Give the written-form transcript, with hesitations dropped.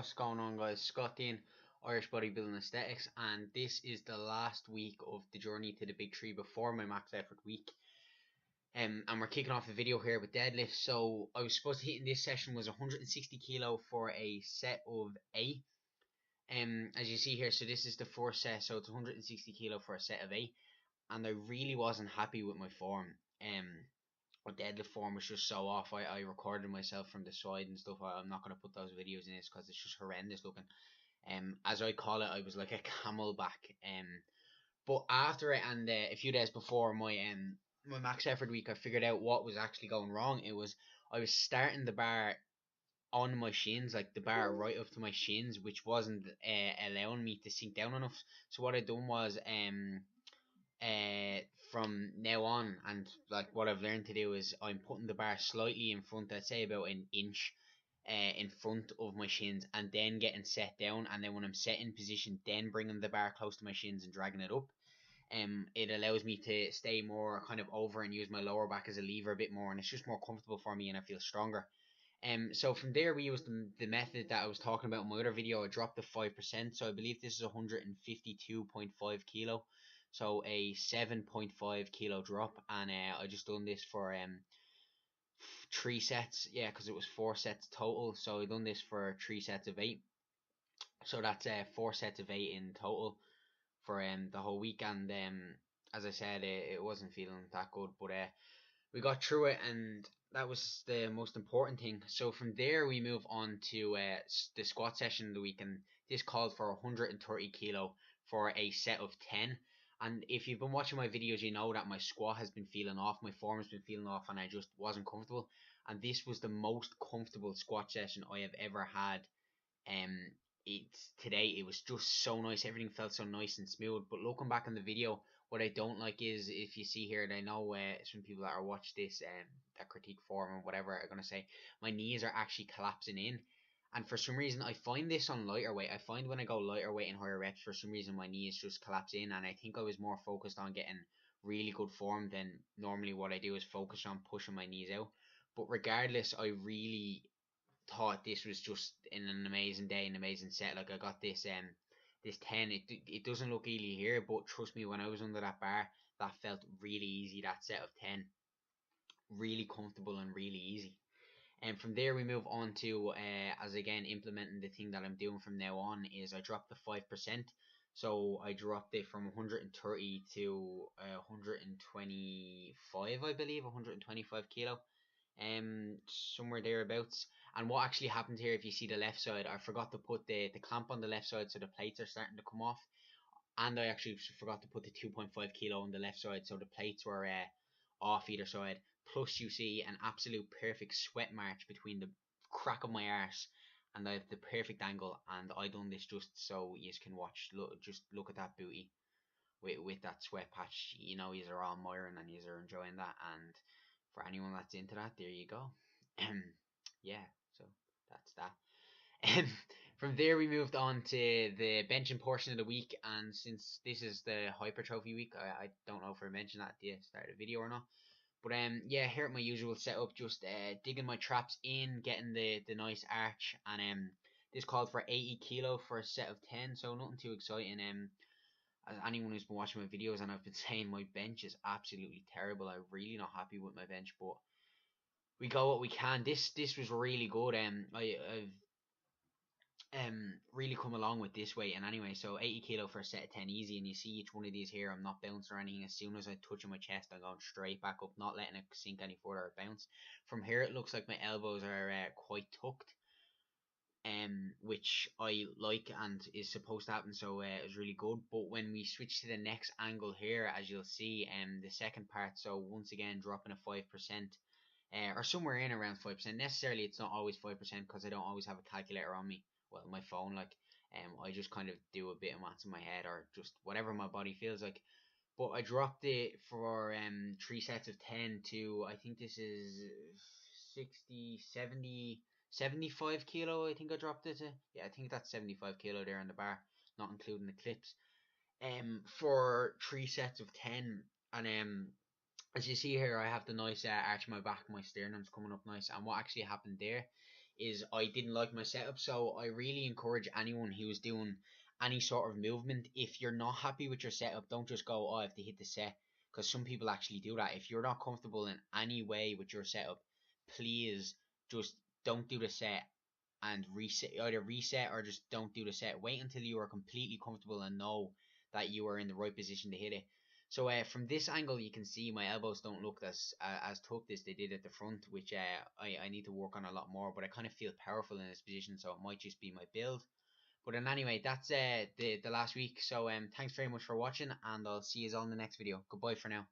What's going on, guys? Scott Dean, Irish Bodybuilding Aesthetics, and this is the last week of the journey to the big three before my max effort week. And we're kicking off the video here with deadlifts. So I was supposed to hit in this session was 160 kilo for a set of 8. As you see here, so this is the first set, so it's 160 kilo for a set of 8, and I really wasn't happy with my form. My deadlift form was just so off. I recorded myself from the side and stuff. I'm not going to put those videos in this because it's just horrendous looking. As I call it, I was like a camelback. But after it and a few days before my max effort week, I figured out what was actually going wrong. It was I was starting the bar on my shins, like the bar right up to my shins, which wasn't allowing me to sink down enough. So what I done was from now on, and like what I've learned to do is I'm putting the bar slightly in front, I'd say about an inch in front of my shins, and then getting set down, and then when I'm set in position, then bringing the bar close to my shins and dragging it up. It allows me to stay more kind of over and use my lower back as a lever a bit more, and it's just more comfortable for me, and I feel stronger. So from there we used the method that I was talking about in my other video. I dropped the 5%, so I believe this is 152.5 kilo, so a 7.5 kilo drop, and I just done this for 3 sets, yeah, because it was 4 sets total, so I done this for 3 sets of 8, so that's 4 sets of 8 in total for the whole week. And as I said, it wasn't feeling that good, but we got through it, and that was the most important thing. So from there we move on to the squat session of the week, and this called for 130 kilo for a set of 10. And if you've been watching my videos, you know that my squat has been feeling off, my form has been feeling off, and I just wasn't comfortable. And this was the most comfortable squat session I have ever had. Today it was just so nice. Everything felt so nice and smooth. But looking back on the video, what I don't like is, if you see here, and I know some people that are watch this that critique form or whatever are gonna say my knees are actually collapsing in. And for some reason, I find this on lighter weight. I find when I go lighter weight and higher reps, for some reason my knees just collapse in. And I think I was more focused on getting really good form than normally what I do is focus on pushing my knees out. But regardless, I really thought this was just an amazing day, an amazing set. Like I got this 10. It doesn't look easy here, but trust me, when I was under that bar, that felt really easy. That set of 10, really comfortable and really easy. And from there we move on to as again implementing the thing that I'm doing from now on is I dropped the 5%. So I dropped it from 130 to 125, I believe, 125 kilo, somewhere thereabouts. And what actually happened here, if you see the left side, I forgot to put the clamp on the left side, so the plates are starting to come off. And I actually forgot to put the 2.5 kilo on the left side, so the plates were off either side. Plus, you see an absolute perfect sweat march between the crack of my arse and I have the perfect angle. And I done this just so you can watch. Just look at that booty with that sweat patch. You know, you are all admiring and you are enjoying that. And for anyone that's into that, there you go. Yeah, so that's that. Um, from there we moved on to the benching portion of the week, and since this is the hypertrophy week, I don't know if I mentioned that at the start of the video or not. But yeah, here at my usual setup, just digging my traps in, getting the nice arch, and this called for 80 kilo for a set of 10, so nothing too exciting. As anyone who's been watching my videos, and I've been saying my bench is absolutely terrible. I'm really not happy with my bench, but we go what we can. This was really good. I've really come along with this weight. And anyway, so 80 kilo for a set of 10 easy, and you see each one of these here, I'm not bouncing or anything. As soon as I touch my chest, I'm going straight back up, not letting it sink any further or bounce. From here it looks like my elbows are quite tucked, which I like and is supposed to happen, so it was really good. But when we switch to the next angle here, as you'll see, the second part, so once again dropping a 5%, or somewhere in around 5%. Necessarily it's not always 5% because I don't always have a calculator on me, well, my phone, like, I just kind of do a bit of maths in my head, or just whatever my body feels like. But I dropped it for 3 sets of 10 to, I think this is 60, 70, 75 kilo. I think I dropped it to, yeah, I think that's 75 kilo there in the bar, not including the clips, for 3 sets of 10. And as you see here, I have the nice arch in my back, my sternum's coming up nice. And what actually happened there is I didn't like my setup. So I really encourage anyone who is doing any sort of movement, if you're not happy with your setup, don't just go, oh, I have to hit the set, because some people actually do that. If you're not comfortable in any way with your setup, please just don't do the set and reset, either reset or just don't do the set. Wait until you are completely comfortable and know that you are in the right position to hit it. So from this angle, you can see my elbows don't look as tucked as they did at the front, which I need to work on a lot more. But I kind of feel powerful in this position, so it might just be my build. But then anyway, that's the last week. So thanks very much for watching, and I'll see you all in the next video. Goodbye for now.